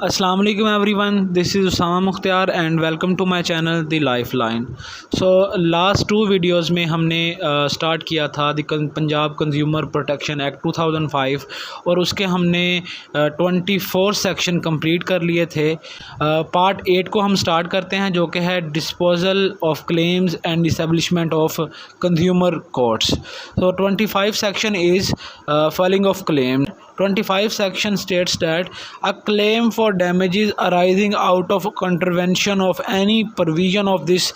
अस्सलाम वालेकुम everyone, this is Usama Mukhtiar and welcome to my channel the life line. So last 2 videos में हमने start किया था the Punjab consumer protection act 2005 और उसके हमने 24 सेक्शन कंप्लीट कर लिए थे। पार्ट 8 को हम स्टार्ट करते हैं, जो कि है disposal of claims and establishment of consumer courts. So 25 section is filing of claim. 25 section states that a claim for damages arising out of contravention of any provision of this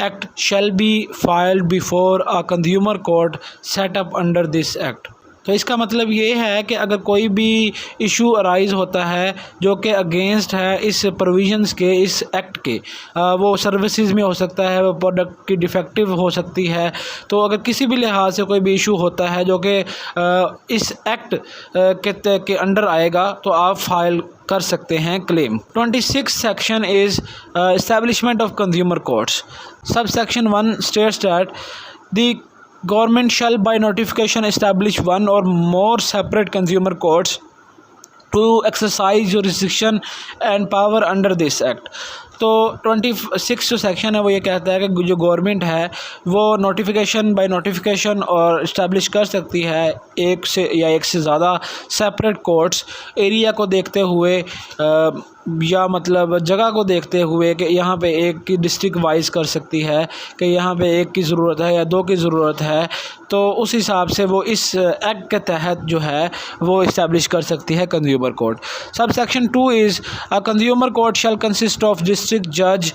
act shall be filed before a consumer court set up under this act. तो इसका मतलब ये है कि अगर कोई भी issue arise होता है जो कि अगेंस्ट है इस प्रोविजंस के, इस एक्ट के, वो सर्विसेज में हो सकता है, वो प्रोडक्ट की डिफेक्टिव हो सकती है। तो अगर किसी भी लिहाज से कोई भी इशू होता है जो कि इस एक्ट के अंडर आएगा, तो आप फाइल कर सकते हैं claim. 26 section is establishment of consumer courts. Sub section 1 states that the Government shall by notification establish one or more separate consumer courts to exercise jurisdiction and power under this act. तो 26 जो section है वो ये कहता है कि जो government है वो नोटिफिकेशन बाय नोटिफिकेशन और इस्टेब्लिश कर सकती है एक से या एक से ज़्यादा सेपरेट कोर्ट्स, एरिया को देखते हुए या मतलब जगह को देखते हुए कि यहाँ पे एक की डिस्ट्रिक्ट वाइज कर सकती है कि यहाँ पे एक की ज़रूरत है या 2 की ज़रूरत है। तो उस हिसाब से वो इस एक्ट के तहत जो है वो इस्टेब्लिश कर सकती है consumer court. Sub section 2 is a consumer court shall consist of district जज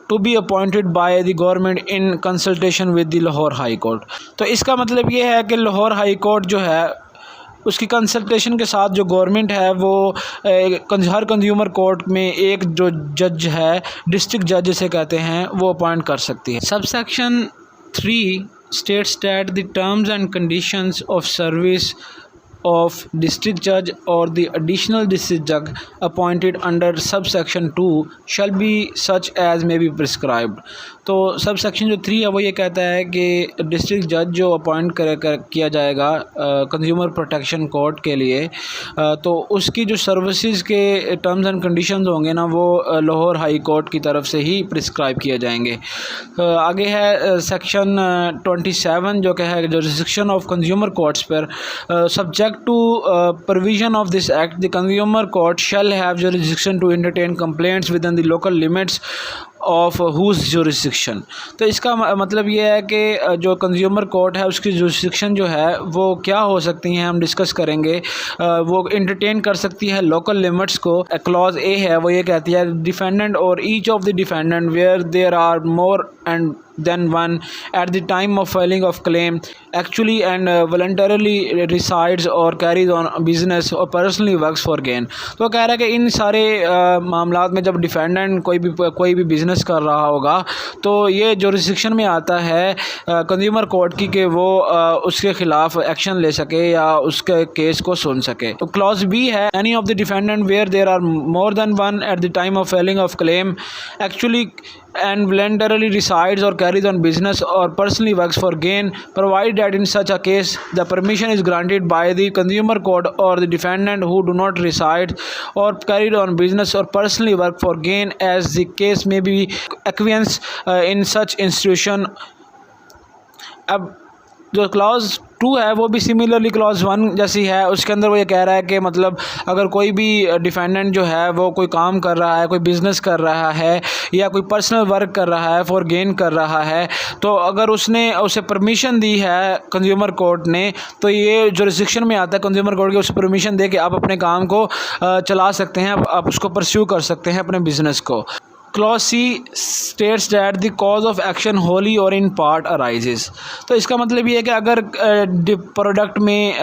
to be appointed by the government in consultation with the Lahore high court. तो इसका मतलब ये है कि लाहौर हाई कोर्ट जो है उसकी कंसल्टेशन के साथ जो गवर्नमेंट है वो हर कंज्यूमर कोर्ट में एक जो जज है, डिस्ट्रिक्ट जज जिसे कहते हैं, वो अपॉइंट कर सकती है। Sub section 3 states that the terms and conditions of service of district judge or the additional district judge appointed under subsection 2 shall be such as may be prescribed। तो सब सेक्शन जो 3 है वो ये कहता है कि डिस्ट्रिक्ट जज जो अपॉइंट किया जाएगा कंज्यूमर प्रोटेक्शन कोर्ट के लिए, तो उसकी जो सर्विसेज के टर्म्स एंड कंडीशंस होंगे ना, वो लाहौर हाई कोर्ट की तरफ से ही प्रिस्क्राइब किए जाएंगे। आगे है सेक्शन 27 जो कि है जुरिस्डिक्शन ऑफ कंज्यूमर कोर्ट्स पर। Subject to provision of this act the consumer court shall have jurisdiction to entertain complaints within the local limits of whose jurisdiction. तो इसका मतलब ये है कि जो कंज्यूमर कोर्ट है उसकी जुरिस्डिक्शन जो है वो क्या हो सकती हैं, हम डिस्कस करेंगे। वो एंटरटेन कर सकती है लोकल लिमिट्स को। क्लॉज ए है वो ये कहती है डिफेंडेंट और each of the defendant where there are more and than one at the time of filing of claim actually and voluntarily resides or carries on business or personally works for gain। तो कह रहा है कि इन सारे मामलात में जब defendant कोई भी बिज़नेस कर रहा होगा तो ये जुरिस्डिक्शन में आता है कंज्यूमर कोर्ट की कि वो उसके ख़िलाफ़ एक्शन ले सके या उसके केस को सुन सके। तो क्लॉज बी है any of the defendant where there are more than one at the time of filing of claim actually and voluntarily resides or carries on business or personally works for gain, provided that in such a case the permission is granted by the consumer court or the defendant who do not reside or carry on business or personally work for gain as the case may be acquiescence in such institution। अब जो clause 2 है वो भी similarly clause 1 जैसी है। उसके अंदर वो ये कह रहा है कि मतलब अगर कोई भी डिफेंडेंट जो है वो कोई काम कर रहा है, कोई बिज़नेस कर रहा है या कोई पर्सनल वर्क कर रहा है, फॉर गेन कर रहा है, तो अगर उसने उसे परमिशन दी है कंज्यूमर कोर्ट ने, तो ये जुरिस्डिक्शन में आता है कंज्यूमर कोर्ट की उसे परमिशन दे के आप अपने काम को चला सकते हैं, आप उसको परस्यू कर सकते हैं अपने बिज़नेस को। Clause C states that the cause of action wholly और इन पार्ट अराइजेस। तो इसका मतलब ये है कि अगर प्रोडक्ट में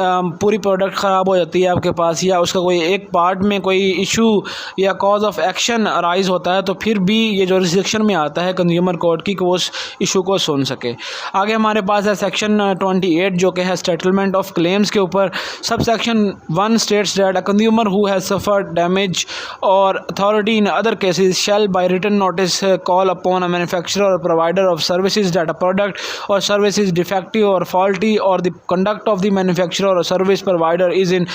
पूरी प्रोडक्ट ख़राब हो जाती है आपके पास या उसका कोई एक पार्ट में कोई इशू या कॉज ऑफ एक्शन अराइज होता है, तो फिर भी ये जुरिस्डिक्शन में आता है कंज्यूमर कोर्ट की कि वो उस इशू को सुन सके। आगे हमारे पास है सेक्शन 28 जो कि है सेटलमेंट ऑफ क्लेम्स के ऊपर। Sub section 1 states that a consumer who has suffered damage or authority in other cases shall by written notice call upon a manufacturer or provider of services that a product or service is defective or faulty, or the conduct of the manufacturer or service provider is in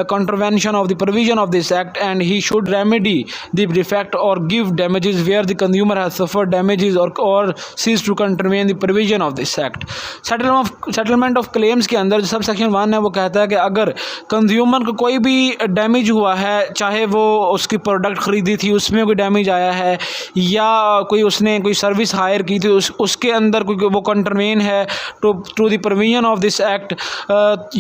contravention of the provision of this act, and he should remedy the defect or give damages where the consumer has suffered damages or cease to contravene the provision of this act. Settlement of claims के अंदर जो sub section 1 है वो कहता है कि अगर consumer को कोई भी डैमेज हुआ है, चाहे वो उसकी प्रोडक्ट ख़रीदी थी उसमें कोई डैमेज आया है, या कोई उसने कोई सर्विस हायर की थी उसके अंदर कोई वो कंट्रवेन है to the provision of this act,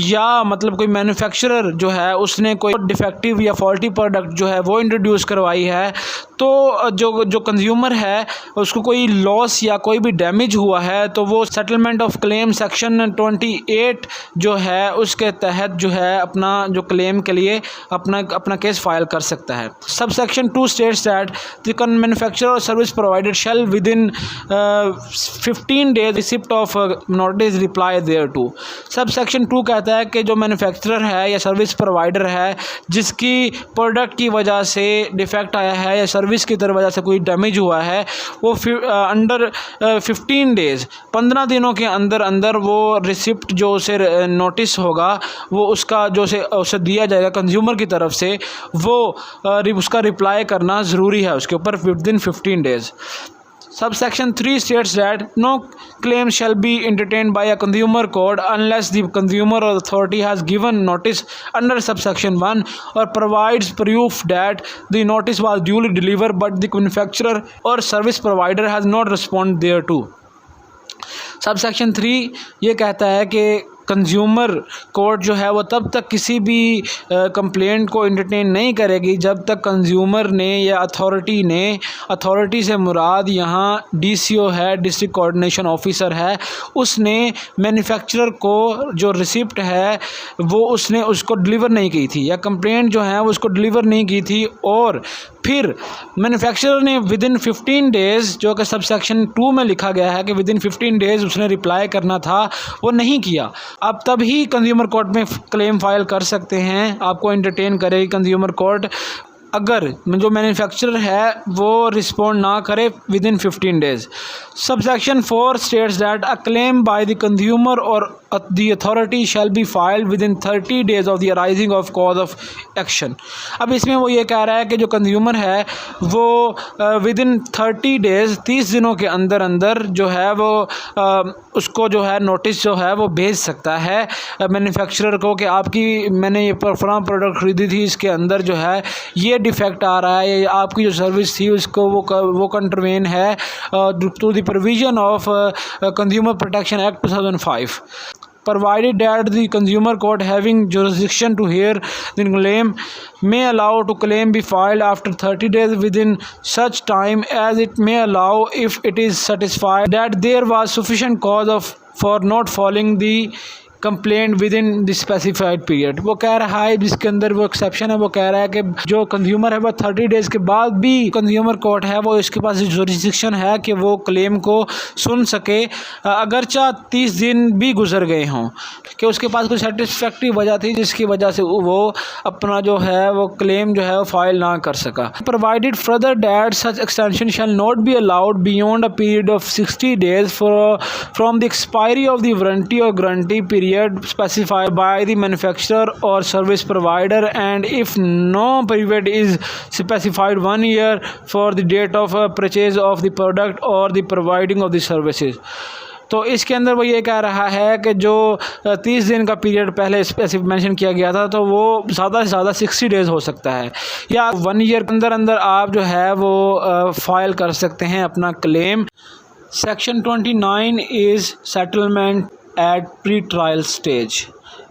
या मतलब कोई मैन्युफैक्चरर जो है उसने कोई डिफेक्टिव या फॉल्टी प्रोडक्ट जो है वो इंट्रोड्यूस करवाई है, तो जो कंज्यूमर है उसको कोई लॉस या कोई भी डैमेज हुआ है तो वो सेटलमेंट ऑफ क्लेम सेक्शन 28 जो है उसके तहत जो है अपना जो क्लेम के लिए अपना केस फाइल कर सकता है. Sub section 2 states that the manufacturer or service provider shall within 15 days receipt of notice reply thereto. Sub section 2 कहता है कि जो मैन्युफैक्चरर है या सर्विस प्रोवाइडर है जिसकी प्रोडक्ट की वजह से डिफेक्ट आया है या सर्विस की तरफ वजह से कोई डैमेज हुआ है, वो अंडर 15 डेज़ 15 दिनों के अंदर वो रिसिप्ट जो उसे नोटिस होगा वो उसका जो उसे दिया जाएगा कंज्यूमर की तरफ से, वो उसका रिप्लाई करना ज़रूरी है उसके ऊपर with in 15 days. Subsection 3 states that no claim shall be entertained by a consumer court unless the consumer or authority has given notice under subsection 1 or provides proof that the notice was duly delivered but the manufacturer or service provider has not responded thereto. Subsection 3 ये कहता है कि consumer court जो है वो तब तक किसी भी कंप्लेंट को एंटरटेन नहीं करेगी जब तक कंज्यूमर ने या अथॉरिटी से मुराद यहाँ डीसीओ है, डिस्ट्रिक्ट कोऑर्डिनेशन ऑफिसर है, उसने मैन्युफैक्चरर को जो रिसिप्ट है वो उसने उसको डिलीवर नहीं की थी या कंप्लेंट जो है वो उसको डिलीवर नहीं की थी, और फिर मैन्युफैक्चरर ने विद इन 15 डेज़ जो कि सब सेक्शन 2 में लिखा गया है कि विद इन 15 डेज़ उसने रिप्लाई करना था, वो नहीं किया, अब तभी कंज्यूमर कोर्ट में क्लेम फाइल कर सकते हैं. आपको एंटरटेन करेगी कंज्यूमर कोर्ट अगर जो मैन्युफैक्चरर है वो रिस्पॉन्ड ना करे within 15 days. Subsection 4 states that a claim by the consumer or the authority shall be filed within 30 days of the arising of cause of action. अब इसमें वो ये कह रहा है कि जो कंज्यूमर है वो विद इन 30 डेज़ 30 दिनों के अंदर जो है वो उसको जो है नोटिस जो है वो भेज सकता है मैन्युफैक्चरर को कि आपकी मैंने ये फलां प्रोडक्ट ख़रीदी थी, इसके अंदर जो है ये डिफेक्ट आ रहा है, या आपकी जो सर्विस थी उसको वो कंट्रवेन है to the provision of consumer protection act 2005. Provided that the consumer court having jurisdiction to hear the claim may allow to claim be filed after 30 days within such time as it may allow if it is satisfied that there was sufficient cause for not filing the complaint with in the specified period. वो कह रहा है जिसके अंदर वो exception है, वो कह रहा है कि जो कंज्यूमर है वो 30 डेज़ के बाद भी कंज्यूमर कोर्ट है वो इसके पास जुरिस्डिक्शन है कि वो क्लेम को सुन सके अगरचा 30 दिन भी गुजर गए हों, कि उसके पास कोई सेटिस्फैक्टरी वजह थी जिसकी वजह से वो अपना जो है वो क्लेम जो है वो फाइल ना कर सका. Provided further that such extension shall not be allowed beyond a period of 60 days from the expiry of the warranty or guarantee period specified by the manufacturer or service provider, and if no period is specified 1 year for the date of purchase of the product or the providing of the services. तो इसके अंदर वो ये कह रहा है कि जो 30 दिन का पीरियड पहले स्पेसिफिक मेंशन किया गया था तो वो ज़्यादा से ज़्यादा 60 डेज़ हो सकता है, या 1 ईयर के अंदर आप जो है वो फाइल कर सकते हैं अपना claim. Section 29 is settlement at pre trial stage.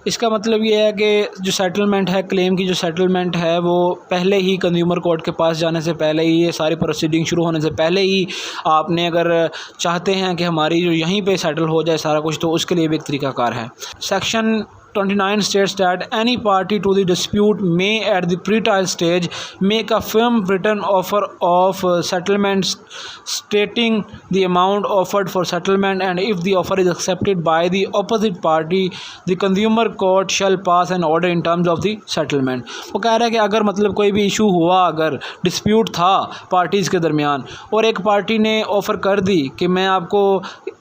इसका मतलब ये है कि जो सेटलमेंट है, क्लेम की जो सेटलमेंट है वो पहले ही कंज्यूमर कोर्ट के पास जाने से पहले ही, ये सारी प्रोसीडिंग शुरू होने से पहले ही आपने अगर चाहते हैं कि हमारी जो यहीं पे सेटल हो जाए सारा कुछ, तो उसके लिए भी एक तरीकाकार है. Section 29 states that any party to the dispute may at the pre-trial stage make a firm written offer of settlement stating the amount offered for settlement, and if the offer is accepted by the opposite party the consumer court shall pass an order in terms of the settlement। वो कह रहा है कि अगर मतलब कोई भी issue हुआ, अगर डिस्प्यूट था पार्टीज़ के दरमियान और एक पार्टी ने ऑफ़र कर दी कि मैं आपको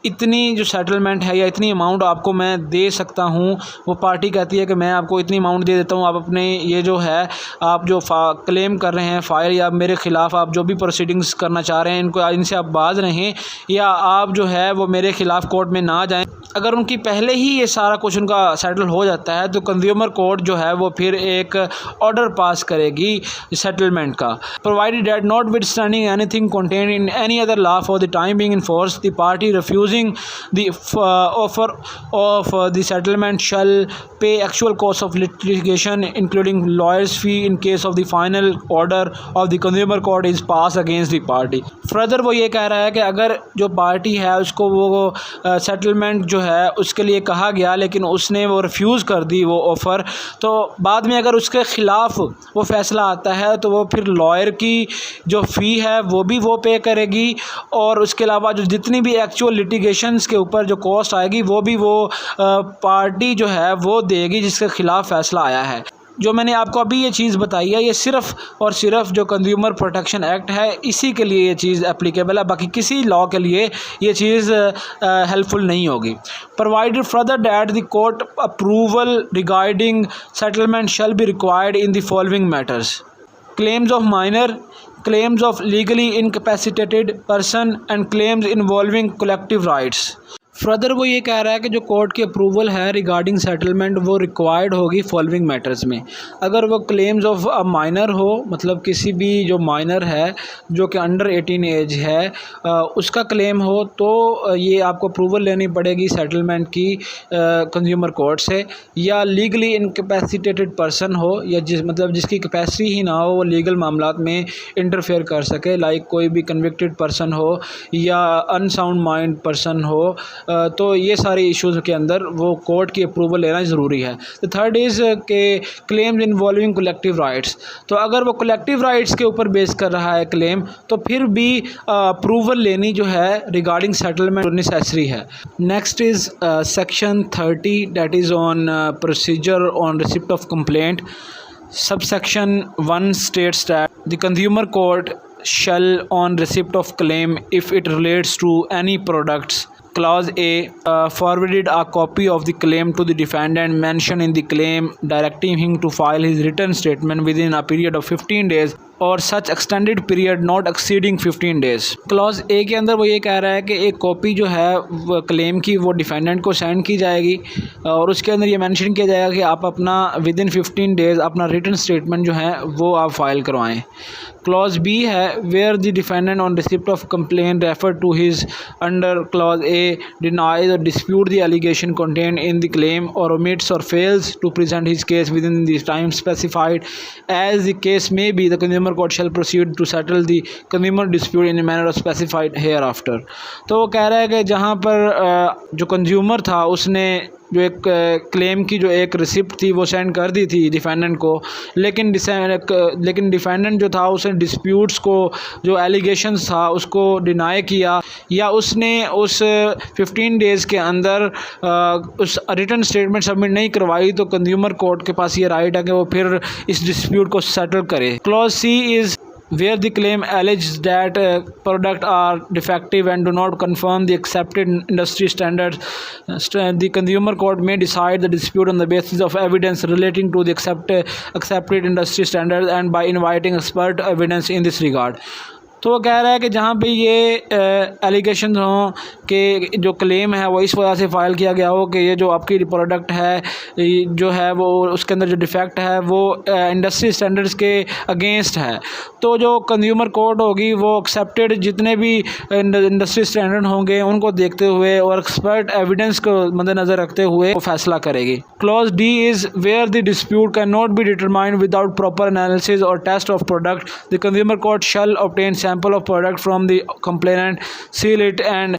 इतनी जो सेटलमेंट है या इतनी अमाउंट आपको मैं दे सकता हूँ, वो पार्टी कहती है कि मैं आपको इतनी अमाउंट दे देता हूँ, आप अपने ये जो है आप जो क्लेम कर रहे हैं फाइल या मेरे ख़िलाफ़ आप जो भी प्रोसीडिंग्स करना चाह रहे हैं इनसे आप बाज रहें या आप जो है वो मेरे ख़िलाफ़ कोर्ट में ना जाएं। अगर उनकी पहले ही ये सारा कुछ उनका सेटल हो जाता है तो कंज्यूमर कोर्ट जो है वो फिर एक ऑर्डर पास करेगी सेटलमेंट का। Provided that notwithstanding anything contained in any other law for the time being in force the party refusing the offer of the settlement shall pay actual cost of litigation including lawyers fee in case of the final order of the consumer court is pass against the party. Further वो ये कह रहा है कि अगर जो party है उसको वो सेटलमेंट जो है उसके लिए कहा गया लेकिन उसने वो रिफ्यूज़ कर दी वो ऑफ़र, तो बाद में अगर उसके ख़िलाफ़ वो फ़ैसला आता है तो वो फिर लॉयर की जो फ़ी है वो भी वो पे करेगी और उसके अलावा जो जितनी भी एक्चुअल लिटिगेशंस के ऊपर जो कॉस्ट आएगी वो भी वो पार्टी जो है वो देगी जिसके ख़िलाफ़ फ़ैसला आया है। जो मैंने आपको अभी ये चीज़ बताई है ये सिर्फ़ और सिर्फ जो कंज्यूमर प्रोटेक्शन एक्ट है इसी के लिए ये चीज़ एप्लीकेबल है, बाकी किसी लॉ के लिए ये चीज़ हेल्पफुल नहीं होगी। Provided further that the court approval regarding settlement shall be required in the following matters: claims of minor, claims of legally incapacitated person and claims involving collective rights। Further वो ये कह रहा है कि जो कोर्ट की अप्रूवल है regarding settlement वो रिक्वायर्ड होगी फॉलोइंग मैटर्स में। अगर वो क्लेम्स ऑफ अ माइनर हो, मतलब किसी भी जो माइनर है जो कि अंडर 18 एज है उसका क्लेम हो तो ये आपको अप्रूवल लेनी पड़ेगी सेटलमेंट की कंज्यूमर कोर्ट से, या लीगली इनकैपेसिटेटेड पर्सन हो या जिसकी कैपेसिटी ही ना हो वो लीगल मामलात में इंटरफेयर कर सके, लाइक कोई भी कन्विक्टेड पर्सन हो या अनसाउंड माइंड पर्सन हो, तो ये सारे इश्यूज़ के अंदर वो कोर्ट की अप्रूवल लेना ज़रूरी है। द थर्ड इज़ के क्लेम्स इन्वॉल्विंग कलेक्टिव राइट्स, तो अगर वो कलेक्टिव राइट्स के ऊपर बेस कर रहा है क्लेम तो फिर भी अप्रूवल लेनी जो है रिगार्डिंग सेटलमेंट नेसेसरी है। Next is section 30 that is on procedure on receipt of complaint. Subsection 1 states that the consumer court shall on receipt of claim, if it relates to any products, Clause A, forwarded a copy of the claim to the defendant mentioned in the claim, directing him to file his written statement within a period of 15 days और such extended period not exceeding 15 days। Clause A के अंदर वो ये कह रहा है कि एक कॉपी जो है वो क्लेम की वो डिफेंडेंट को सेंड की जाएगी और उसके अंदर ये मेंशन किया जाएगा कि आप अपना विद इन 15 डेज़ अपना रिटन स्टेटमेंट जो है वो आप फाइल करवाएं। क्लॉज बी है where the defendant on receipt of complaint refer to his under clause A denies or dispute the allegation contained in the claim or omits or fails to present his case within the time specified as the case may be the consumer court shall proceed to settle the consumer dispute in manner specified hereafter. तो वो कह रहा है कि जहाँ पर जो consumer था उसने जो एक क्लेम की जो एक रिसिप्ट थी वो सेंड कर दी थी डिफेंडेंट को, लेकिन डिफेंडेंट जो था उसने डिस्प्यूट्स को जो एलिगेशंस था उसको डिनाई किया या उसने उस 15 डेज़ के अंदर उस रिटन स्टेटमेंट सबमिट नहीं करवाई, तो कंज्यूमर कोर्ट के पास ये राइट है कि वो फिर इस डिस्प्यूट को सेटल करे। Clause C is where the claim alleges that product are defective and do not conform the accepted industry standards, the consumer court may decide the dispute on the basis of evidence relating to the accepted industry standards and by inviting expert evidence in this regard। तो वो कह रहा है कि जहाँ पे ये allegation हों कि जो क्लेम है वो इस वजह से फ़ाइल किया गया हो कि ये जो आपकी प्रोडक्ट है जो है वो उसके अंदर जो डिफेक्ट है वो इंडस्ट्री स्टैंडर्ड्स के अगेंस्ट है, तो जो कंज्यूमर कोर्ट होगी वो एक्सेप्टेड जितने भी इंडस्ट्री स्टैंडर्ड होंगे उनको देखते हुए और एक्सपर्ट एविडेंस को मद्देनज़र रखते हुए वो फैसला करेगी। Clause D is where the dispute can not be determined without proper analysis or test of product, the consumer court shall obtain sample of product from the complainant, seal it and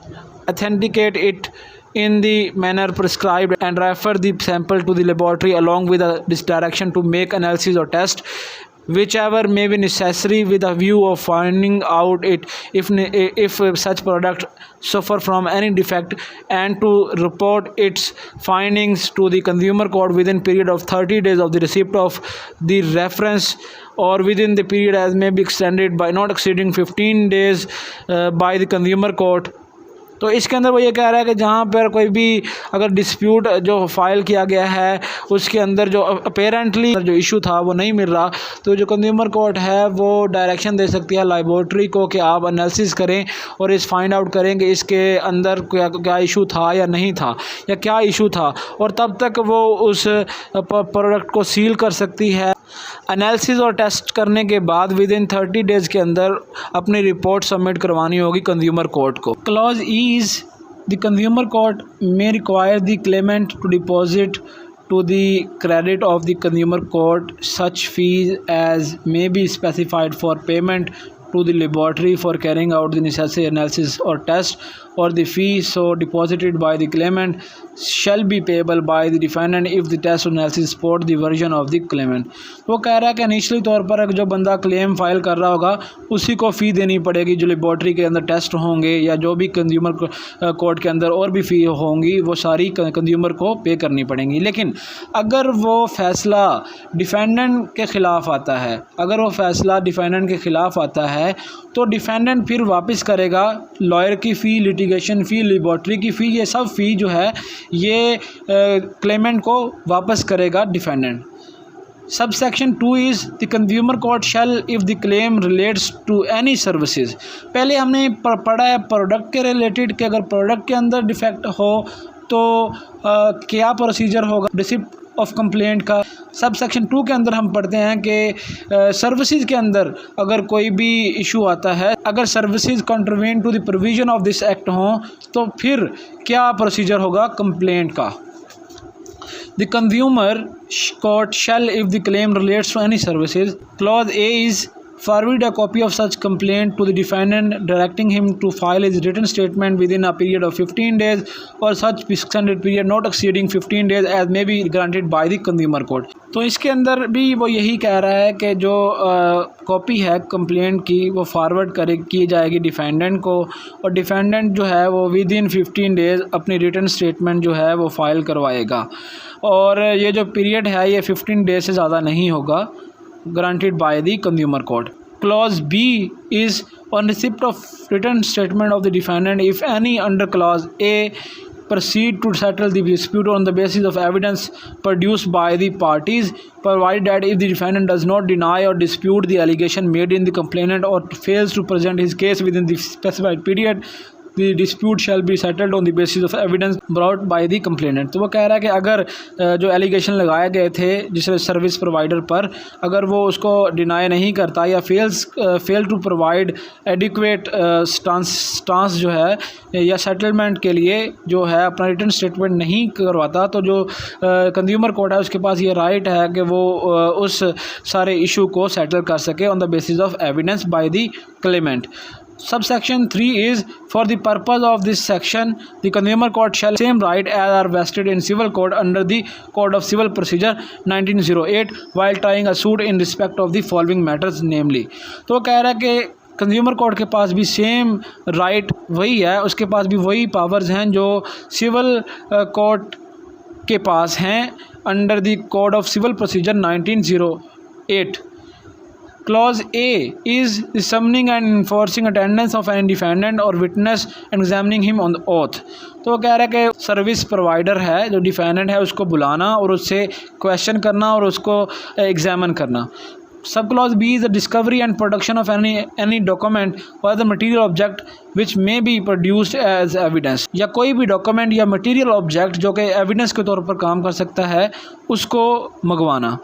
authenticate it in the manner prescribed and refer the sample to the laboratory along with this direction to make analysis or test whichever may be necessary with a view of finding out it if such product suffer from any defect and to report its findings to the consumer court within period of 30 days of the receipt of the reference or within the period as may be extended by not exceeding 15 days by the consumer court। तो इसके अंदर वो ये कह रहा है कि जहाँ पर कोई भी अगर डिस्प्यूट जो फाइल किया गया है उसके अंदर जो अपेरेंटली जो इशू था वो नहीं मिल रहा, तो जो कंज्यूमर कोर्ट है वो डायरेक्शन दे सकती है लेबॉर्ट्री को कि आप एनालिसिस करें और इस फाइंड आउट करें कि इसके अंदर क्या इशू था या नहीं था या क्या इशू था, और तब तक वो उस प्रोडक्ट को सील कर सकती है। एनालिसिस और टेस्ट करने के बाद विद इन 30 डेज़ के अंदर अपनी रिपोर्ट सबमिट करवानी होगी कंज्यूमर कोर्ट को। Clause E is the consumer court may require the claimant to deposit to the credit of the consumer court such fees as may be specified for payment to the laboratory for carrying out the necessary analysis or test, or the fee so deposited by the claimant shall be payable by the defendant if the test or analysis support the version of the claimant। वो कह रहा है कि initially तौर पर जो बंदा claim file कर रहा होगा उसी को फ़ी देनी पड़ेगी, जो लेबॉर्ट्री के अंदर टेस्ट होंगे या जो भी कंज्यूमर कोर्ट के अंदर और भी फ़ी होंगी वो सारी कंज्यूमर को पे करनी पड़ेंगी। लेकिन अगर वो फ़ैसला डिफेंडेंट के ख़िलाफ़ आता है, अगर वो फ़ैसला डिफेंडेंट के ख़िलाफ़ आता है तो डिफेंडेंट फिर वापस करेगा लॉयर की फ़ी, लिटिगेशन फ़ी, लेबॉर्ट्री की फ़ी, ये सब फ़ी जो है ये क्लेमेंट को वापस करेगा defendant. Subsection 2 is the consumer court shall if the claim relates to any services. पहले हमने पढ़ा है प्रोडक्ट के रिलेटेड कि अगर प्रोडक्ट के अंदर डिफेक्ट हो तो क्या प्रोसीजर होगा रिसिप्ट ऑफ कंप्लेंट का। सब सेक्शन 2 के अंदर हम पढ़ते हैं कि सर्विसेज के अंदर अगर कोई भी इशू आता है, अगर services contravene to the provision of this act हों तो फिर क्या प्रोसीजर होगा कंप्लेंट का। The consumer court shall if the claim relates to any services. Clause A is forward a copy of such complaint to the defendant directing him to file his written statement within a period of 15 days or such extended period not exceeding 15 days as may be granted by the consumer court। तो इसके अंदर भी वो यही कह रहा है कि जो कॉपी है कंप्लेंट की वो फॉरवर्ड की जाएगी डिफेंडेंट को, और डिफेंडेंट जो है वो विद इन 15 डेज़ अपनी रिटन स्टेटमेंट जो है वो फाइल करवाएगा, और ये जो पीरियड है ये 15 डेज से ज़्यादा नहीं होगा, granted by the consumer court। Clause B is on receipt of written statement of the defendant if any under clause A proceed to settle the dispute on the basis of evidence produced by the parties, provided that if the defendant does not deny or dispute the allegation made in the complaint or fails to present his case within the specified period, the dispute shall be settled on the basis of evidence brought by the complainant। तो वो कह रहा है कि अगर जो allegation लगाए गए थे जिस सर्विस प्रोवाइडर पर, अगर वो उसको डिनाई नहीं करता या fail to provide adequate stance जो है या सेटलमेंट के लिए जो है अपना रिटन स्टेटमेंट नहीं करवाता, तो जो कंज्यूमर कोर्ट है उसके पास ये राइट है कि वो उस सारे इशू को सेटल कर सके on the basis of evidence bye the Clement. Subsection 3 is for the purpose of this section the consumer court shall same right as are vested in civil court under the Code of Civil Procedure 1908 while trying a suit in respect of the following matters namely। तो वो कह रहा है कि consumer court के पास भी same right वही है, उसके पास भी वही पावर्स हैं जो सिविल कोर्ट के पास हैं under the code of civil procedure 1908। Clause A is the summoning and enforcing attendance of any defendant or witness and examining him on the oath। तो वो कह रहा है कि सर्विस प्रोवाइडर है जो डिफेंडेंट है उसको बुलाना और उससे क्वेश्चन करना और उसको एग्जामिन करना। Sub clause B is the discovery and production of any document or the material object which may be produced as evidence. या कोई भी डॉक्यूमेंट या मटीरियल ऑब्जेक्ट जो कि एविडेंस के तौर पर काम कर सकता है उसको मंगवाना।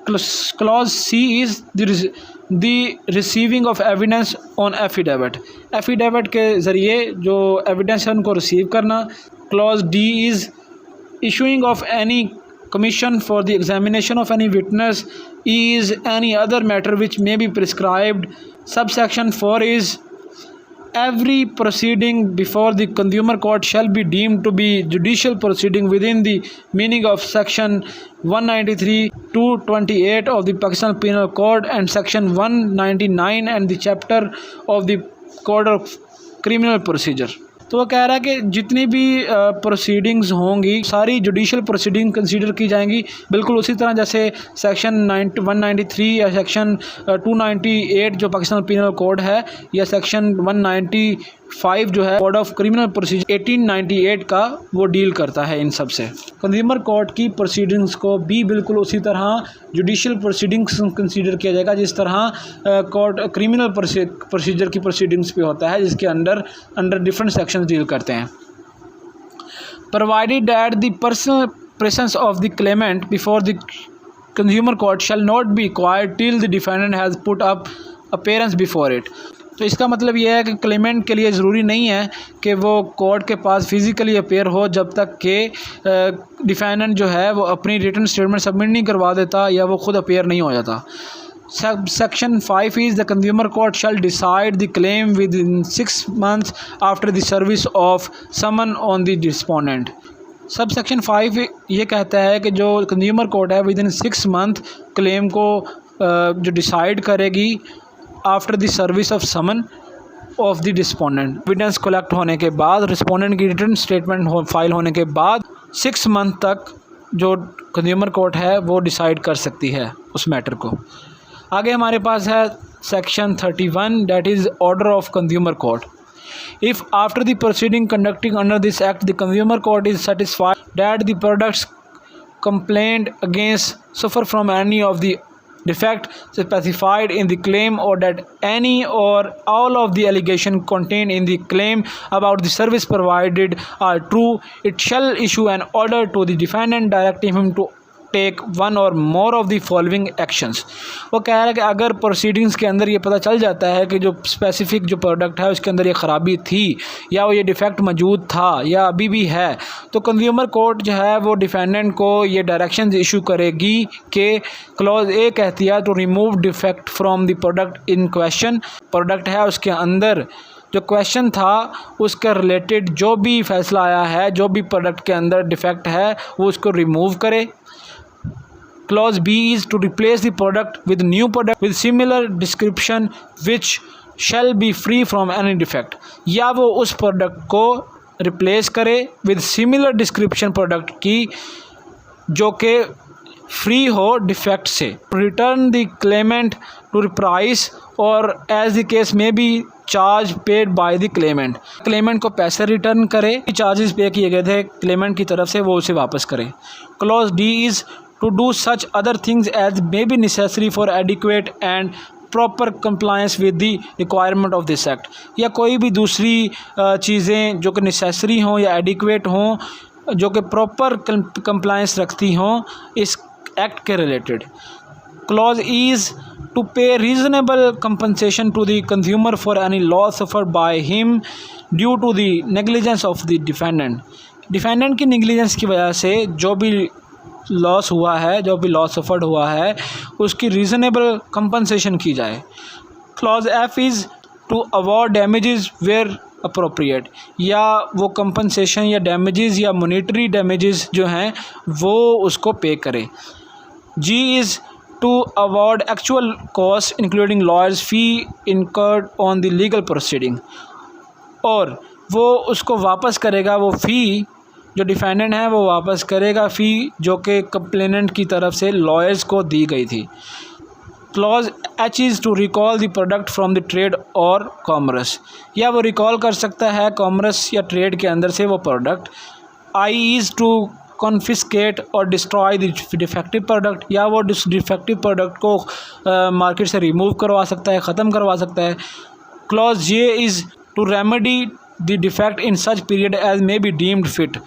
Clause C is the receiving of evidence on affidavit। Affidavit के ज़रिए जो एविडेंस है उनको रिसीव करना। Clause D is issuing of any commission for the examination of any witness is any other matter which may be prescribed। Subsection 4 is every proceeding before the consumer court shall be deemed to be judicial proceeding within the meaning of section 193 to 28 of the Pakistan Penal Code and section 199 and the chapter of the Code of Criminal Procedure। तो वो कह रहा है कि जितनी भी proceedings होंगी सारी जुडिशल प्रोसीडिंग कंसीडर की जाएंगी, बिल्कुल उसी तरह जैसे सेक्शन 193 या सेक्शन 298 जो पाकिस्तान पीनल कोड है, या सेक्शन 195 जो है कोड ऑफ क्रिमिनल प्रोसीजर 1898 का, वो डील करता है इन सब से। कंज्यूमर कोर्ट की प्रोसीडिंग्स को भी बिल्कुल उसी तरह जुडिशल प्रोसीडिंग्स कंसीडर किया जाएगा जिस तरह कोर्ट क्रिमिनल प्रोसीजर की प्रोसीडिंग्स पे होता है, जिसके अंडर डिफरेंट सेक्शंस डील करते हैं। Provided that the personal presence of the Clement before the consumer court shell not be required till the defendant has put up appearance before it. तो इसका मतलब यह है कि क्लेमेंट के लिए ज़रूरी नहीं है कि वो कोर्ट के पास फिज़िकली अपेयर हो जब तक कि डिफेंडेंट जो है वो अपनी रिटन स्टेटमेंट सबमिट नहीं करवा देता या वो खुद अपेयर नहीं हो जाता। Section 5 is the consumer court shall decide the claim within 6 months after the service of summon on the respondent। Subsection 5 ये कहता है कि जो कंज्यूमर कोर्ट है विद इन 6 मंथ क्लेम को जो डिसाइड करेगी after the service of summon of the respondent, evidence collect होने के बाद, रिस्पोंडेंट की रिटन स्टेटमेंट फाइल होने के बाद 6 मंथ तक जो कंज्यूमर कोर्ट है वो डिसाइड कर सकती है उस मैटर को। आगे हमारे पास है section 31 that is order of consumer court. If after the proceeding conducting under this act the consumer court is satisfied that the products complaint against suffer from any of the defect specified in the claim or that any or all of the allegation contained in the claim about the service provided are true, it shall issue an order to the defendant directing him to take one or more of the following actions. वो कह रहा है कि अगर proceedings के अंदर ये पता चल जाता है कि जो स्पेसिफिक जो प्रोडक्ट है उसके अंदर ये ख़राबी थी या वो ये डिफेक्ट मौजूद था या अभी भी है, तो कंज्यूमर कोर्ट जो है वो डिफेंडेंट को ये डायरेक्शंस इशू करेगी कि क्लॉज ए कहती है to remove defect from the product in question. Product है उसके अंदर जो क्वेश्चन था उसके रिलेटेड जो भी फैसला आया है, जो भी प्रोडक्ट के अंदर डिफेक्ट है वो उसको रिमूव करे। Clause B is to replace the product with new product with similar description which shall be free from any defect, या वो उस प्रोडक्ट को रिप्लेस करे विद सिमिलर डिस्क्रिप्शन प्रोडक्ट की जो कि फ्री हो डिफेक्ट से। Return the claimant to price और as the case may be charge paid by the claimant, claimant को पैसे रिटर्न करे, चार्जेस पे किए गए थे क्लेमेंट की तरफ से वो उसे वापस करे। Clause D is to do such other things as may be necessary for adequate and proper compliance with the requirement of this act, या कोई भी दूसरी चीज़ें जो कि नेसेसरी हों या एडिक्वेट हों जो कि प्रॉपर कंप्लायंस रखती हों इस एक्ट के related. Clause is to pay reasonable compensation to the consumer for any loss suffered by him due to the negligence of the defendant, defendant की नेग्लिजेंस की वजह से जो भी लॉस हुआ है, जो भी लॉस सफर्ड हुआ है उसकी रीज़नेबल कंपनसेशन की जाए। Clause F is to award damages where appropriate, या वो कंपनसेशन या डैमेजेस या मॉनेटरी डैमेजेस जो हैं वो उसको पे करे। G is to award actual cost including lawyers fee incurred on the legal proceeding, और वो उसको वापस करेगा, वो फ़ी जो डिफेंडेंट है वो वापस करेगा फ़ी जो कि कंप्लेनेंट की तरफ से लॉयर्स को दी गई थी। Clause H is to recall the product from the trade और कॉमर्स, या वो रिकॉल कर सकता है कॉमर्स या ट्रेड के अंदर से वो product. I is to confiscate और डिस्ट्रॉय द डिफेक्टिव प्रोडक्ट, या वो डिफेक्टिव प्रोडक्ट को मार्केट से रिमूव करवा सकता है, ख़त्म करवा सकता है। Clause J is to remedy the defect in such period as may be deemed fit,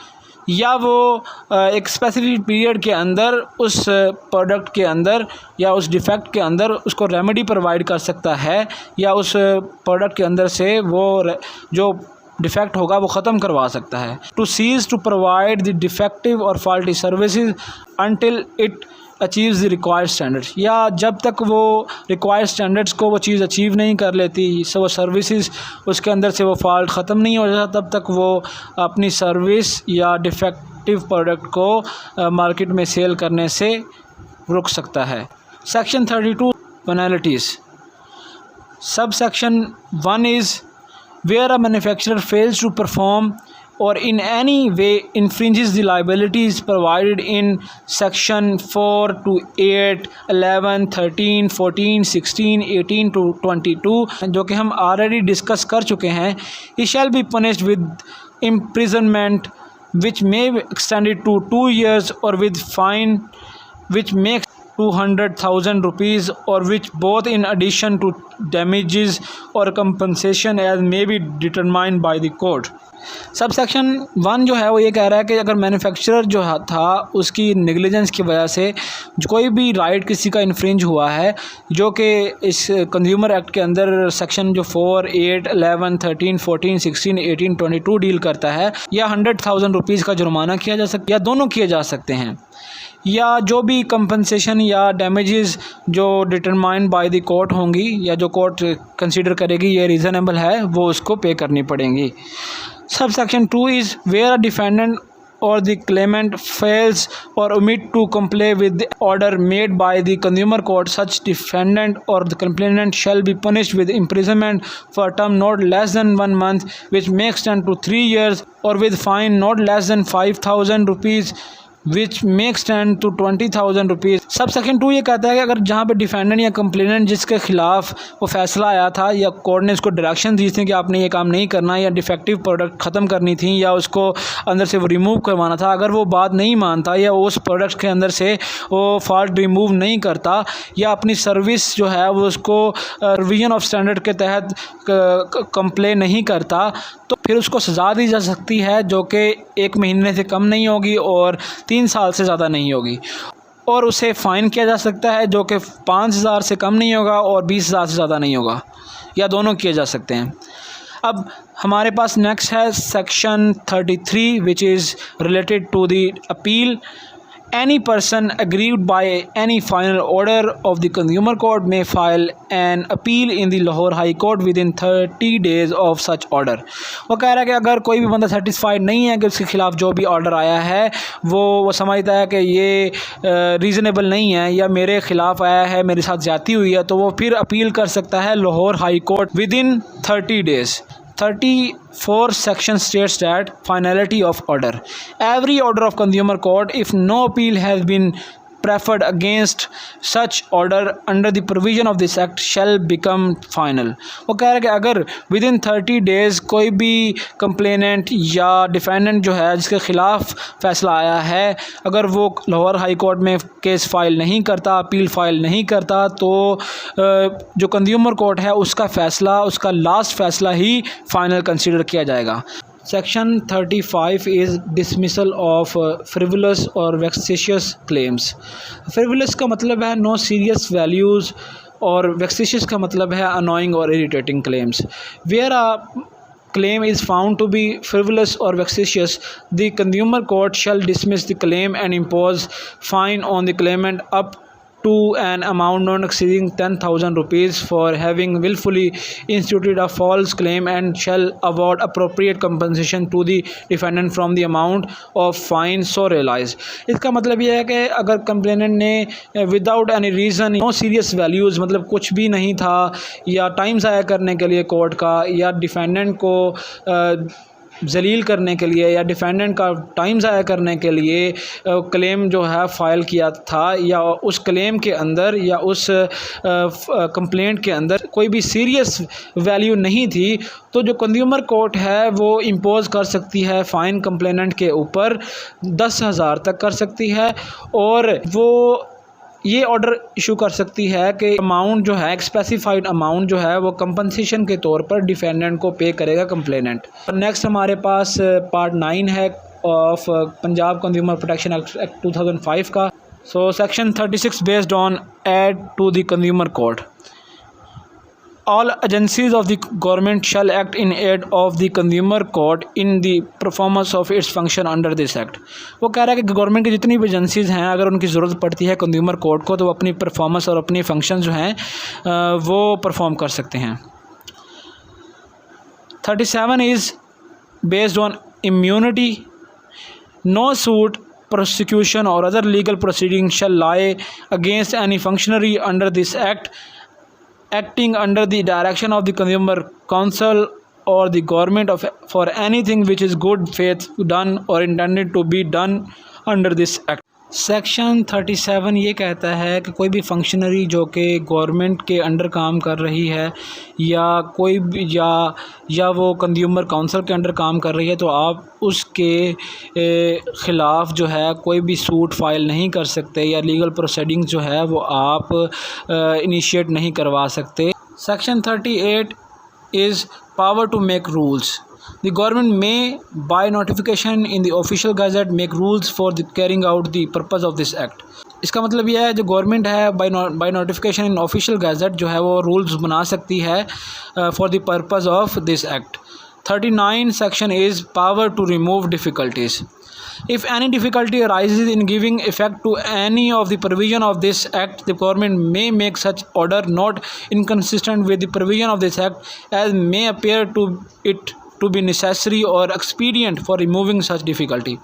या वो एक स्पेसिफिक पीरियड के अंदर उस प्रोडक्ट के अंदर या उस डिफेक्ट के अंदर उसको रेमेडी प्रोवाइड कर सकता है, या उस प्रोडक्ट के अंदर से वो जो डिफेक्ट होगा वो ख़त्म करवा सकता है। To cease to provide the defective or faulty services until it achieves the required standards, या जब तक वो रिक्वायर्ड स्टैंडर्ड्स को वो चीज़ अचीव नहीं कर लेती, सो वो सर्विसेज उसके अंदर से वो फॉल्ट ख़त्म नहीं हो जाता, तब तक वो अपनी सर्विस या डिफेक्टिव प्रोडक्ट को मार्केट में सेल करने से रुक सकता है। Section 32 penalties. Sub section 1 is where a manufacturer fails to perform or in any way infringes the liabilities provided in section 4 to 8, 11, 13, 14, 16, 18 to 22, जो कि हम already डिस्कस कर चुके हैं, he shall be punished with imprisonment which may be extended to 2 years or with fine which makes 200,000 rupees or which both in addition to damages or compensation as may be determined by the court। Sub section 1 जो है वो ये कह रहा है कि अगर manufacturer जो था उसकी नेग्लिजेंस की वजह से जो कोई भी राइट किसी का इन्फ्रिंज हुआ है, जो कि इस कंज्यूमर एक्ट के अंदर सेक्शन जो 4, 8, 11, 13, 14, 16, 18, 22 डील करता है, या 100,000 रुपीज़ का जुर्माना किया जा सकता है या दोनों किए जा सकते हैं, या जो भी कंपनसेशन या डैमेजेस जो डिटरमाइंड बाय द कोर्ट होंगी या जो कोर्ट कंसीडर करेगी ये रीज़नेबल है, वो उसको पे करनी पड़ेंगी। Sub section 2 is where a defendant or the claimant fails or omit to comply with the order made by the consumer court, such defendant or the complainant shall be punished with imprisonment for a term not less than 1 month which may extend to 3 years or with fine not less than 5,000 rupees which may extend to 20,000 rupees. Sub section 2 ये कहता है कि अगर जहाँ पे defendant या complainant जिसके खिलाफ वो फैसला आया था या कोर्ट ने उसको डायरेक्शन दी थी कि आपने ये काम नहीं करना या डिफेक्टिव प्रोडक्ट ख़त्म करनी थी या उसको अंदर से वो रिमूव करवाना था, अगर वो बात नहीं मानता या उस प्रोडक्ट के अंदर से वो फॉल्ट रिमूव नहीं करता या अपनी सर्विस जो है वो उसको रिवीजन ऑफ स्टैंडर्ड के तहत कंप्लेन नहीं करता, तो फिर उसको सज़ा दी जा सकती है जो कि 1 महीने से कम नहीं होगी और 3 साल से ज़्यादा नहीं होगी, और उसे फ़ाइन किया जा सकता है जो कि 5,000 से कम नहीं होगा और 20,000 से ज़्यादा नहीं होगा, या दोनों किए जा सकते हैं। अब हमारे पास नेक्स्ट है section 33 which is related to the appeal. Any person aggrieved by any final order of the consumer court may file an appeal in the Lahore High Court within 30 days of such order। वो कह रहा है कि अगर कोई भी बंदा satisfied नहीं है कि उसके ख़िलाफ़ जो भी ऑर्डर आया है वो समझता है कि ये रीज़नेबल नहीं है या मेरे ख़िलाफ़ आया है, मेरे साथ ज़्यादती हुई है, तो वो फिर अपील कर सकता है Lahore high court within 30 days। 34 section states that finality of order. Every order of consumer court, if no appeal has been preferred against such order under the provision of this act, shall become final। वो कह रहा है कि अगर within 30 days कोई भी complainant या defendant जो है जिसके ख़िलाफ़ फ़ैसला आया है, अगर वो लाहौर हाई कोर्ट में केस फाइल नहीं करता, अपील फाइल नहीं करता, तो जो कंज्यूमर कोर्ट है उसका फ़ैसला, उसका लास्ट फ़ैसला ही फ़ाइनल कंसीडर किया जाएगा। Section 35 is dismissal of frivolous और वेक्सिशियस क्लेम्स। फ्रिवलस का मतलब है नो सीरियस वैल्यूज़ और वेक्सिशियस का मतलब है अनोइंग और irritating claims. Where a claim is found to be frivolous or vexatious, the consumer court shall dismiss the claim and impose fine on the claimant up to an amount not exceeding 10,000 rupees for having willfully instituted a false claim and shall award appropriate compensation to the defendant from the amount of fine so realized। इसका मतलब यह है कि अगर complainant ने without any reason, no serious values, मतलब कुछ भी नहीं था या टाइम ज़ाया करने के लिए कोर्ट का या डिफेंडेंट को जलील करने के लिए या डिफेंडेंट का टाइम ज़ाया करने के लिए क्लेम जो है फ़ाइल किया था, या उस क्लेम के अंदर या उस कंप्लेंट के अंदर कोई भी सीरियस वैल्यू नहीं थी, तो जो कंज्यूमर कोर्ट है वो इम्पोज़ कर सकती है फ़ाइन कंप्लेनेंट के ऊपर 10,000 तक कर सकती है, और वो ये ऑर्डर इशू कर सकती है कि अमाउंट जो है, स्पेसिफाइड अमाउंट जो है वो कंपनसेशन के तौर पर डिफेंडेंट को पे करेगा कंप्लेनेंट। नेक्स्ट हमारे पास पार्ट 9 है of Punjab consumer protection act 2005 का। So section 36 based on aid to the consumer code. all agencies of the government shall act in aid of the consumer court in the performance of its function under this act। वो कह रहा है कि government की जितनी भी agencies हैं अगर उनकी ज़रूरत पड़ती है कंज्यूमर कोर्ट को तो वो अपनी परफॉर्मेंस और अपनी फंक्शन जो हैं वो परफॉर्म कर सकते हैं। 37 is based on immunity. No suit prosecution or other legal proceeding shall lie against any functionary under this act acting under the direction of the consumer council or the government for anything which is good faith done or intended to be done under this act। Section 37 ये कहता है कि कोई भी functionary जो कि government के under काम कर रही है या कोई भी या वो कंज्यूमर काउंसिल के अंडर काम कर रही है तो आप उसके ख़िलाफ़ जो है कोई भी सूट फाइल नहीं कर सकते या लीगल प्रोसीडिंग जो है वो आप इनिशिएट नहीं करवा सकते। Section 38 is power to make rules. The government may, by notification in the official gazette, make rules for the carrying out the purpose of this act। इसका मतलब यह है जो गवर्नमेंट है by notification in official gazette जो है वो rules बना सकती है for the purpose of this act. 39 section is power to remove difficulties। If any difficulty arises in giving effect to any of the provision of this act, the government may make such order not inconsistent with the provision of this act as may appear to it to be necessary or expedient for removing such difficulty।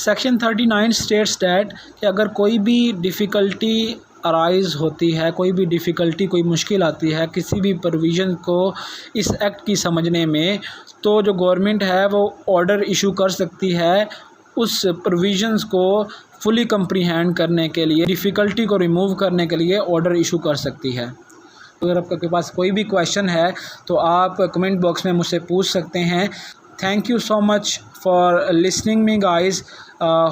Section 39 states that कि अगर कोई भी difficulty arise होती है, कोई भी difficulty कोई मुश्किल आती है किसी भी प्रोविज़न को इस एक्ट की समझने में तो जो गवर्नमेंट है वो ऑर्डर इशू कर सकती है उस प्रोविज़न्स को फुली कंप्रीहेंड करने के लिए, डिफ़िकल्टी को रिमूव करने के लिए ऑर्डर इशू कर सकती है। अगर आपके पास कोई भी क्वेश्चन है तो आप कमेंट बॉक्स में मुझसे पूछ सकते हैं। Thank you so much for listening me guys.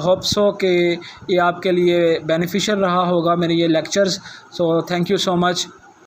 Hope so कि ये आपके लिए बेनिफिशियल रहा होगा मेरे ये lectures. So thank you so much.